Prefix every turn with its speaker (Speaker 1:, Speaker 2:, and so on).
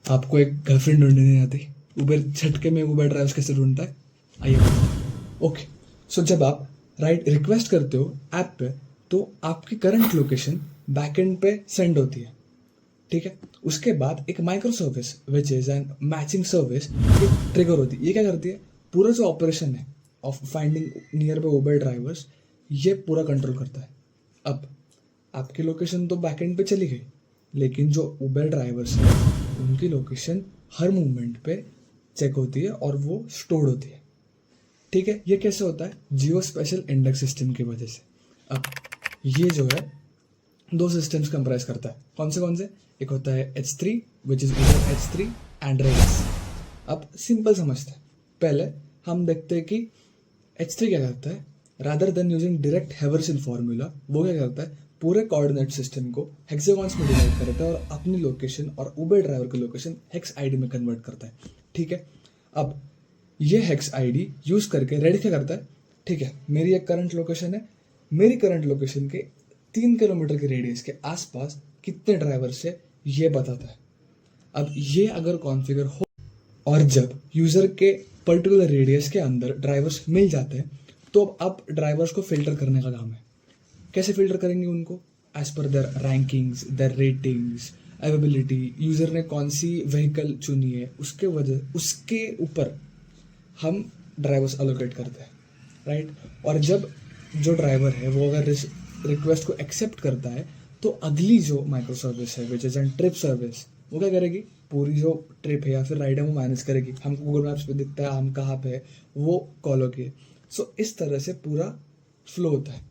Speaker 1: आपको एक गर्लफ्रेंड ढूंढनी नहीं आती, उबर झटके में उबर ड्राइवर्स कैसे ढूंढता है, आइए। ओके, सो जब आप राइड रिक्वेस्ट करते हो ऐप पे, तो आपकी करंट लोकेशन बैकएंड पे सेंड होती है, ठीक है। उसके बाद एक micro service which is an matching service trigger होती है। ये क्या करती है, पूरा जो ऑपरेशन है of finding near by Uber drivers, ये पूरा कंट्रोल करता है। अब आपकी लोकेशन तो बैकएंड पे चली गई, लेकिन जो उबर ड्राइवर्स हैं उनकी लोकेशन हर मूवमेंट पे चेक होती है और वो स्टोर्ड होती है, ठीक है। ये कैसे होता है, जियो स्पेशल इंडेक्स सिस्टम की वजह से। अब ये जो है दो सिस्टम्स कंप्राइज करता है, कौन से, एक होता है H3 which is Uber H3 and race. अब सिंपल समझते हैं, पहले हम देखते हैं कि H3 क्या करता है, rather than using direct haversine formula, वो क्या करता है, पूरे कोऑर्डिनेट सिस्टम को हेक्सागॉन्स में डिवाइड करता है और अपनी लोकेशन और उबर ड्राइवर की लोकेशन हेक्स आईडी में कन्वर्ट करता है, ठीक है। अब ये हेक्स आईडी यूज करके रेड क्या करता है, ठीक है, मेरी एक करंट लोकेशन है, मेरी करंट लोकेशन के 3 किलोमीटर के रेडियस के आसपास कितने ड्राइवर्स है ये बताता है। अब ये अगर कॉन्फ़िगर हो और जब यूज़र के पर्टिकुलर रेडियस के अंदर ड्राइवर्स मिल जाते हैं, तो अब ड्राइवर्स को फिल्टर करने का काम है। कैसे फिल्टर करेंगे उनको, as per their rankings, their ratings, availability, user ने कौन सी व्हीकल चुनी है उसके ऊपर हम ड्राइवर्स अलोकेट करते हैं, राइट। और जब जो ड्राइवर है वो अगर रिक्वेस्ट को एक्सेप्ट करता है, तो अगली जो माइक्रो सर्विस है which is an trip service, वो क्या करेगी, पूरी जो ट्रिप है या फिर राइड है वो मैनेज करेगी। हमको गूगल मैप्स पे दिखता है हम कहाँ पे है, वो कॉल होगी। सो इस तरह से पूरा फ्लो होता है।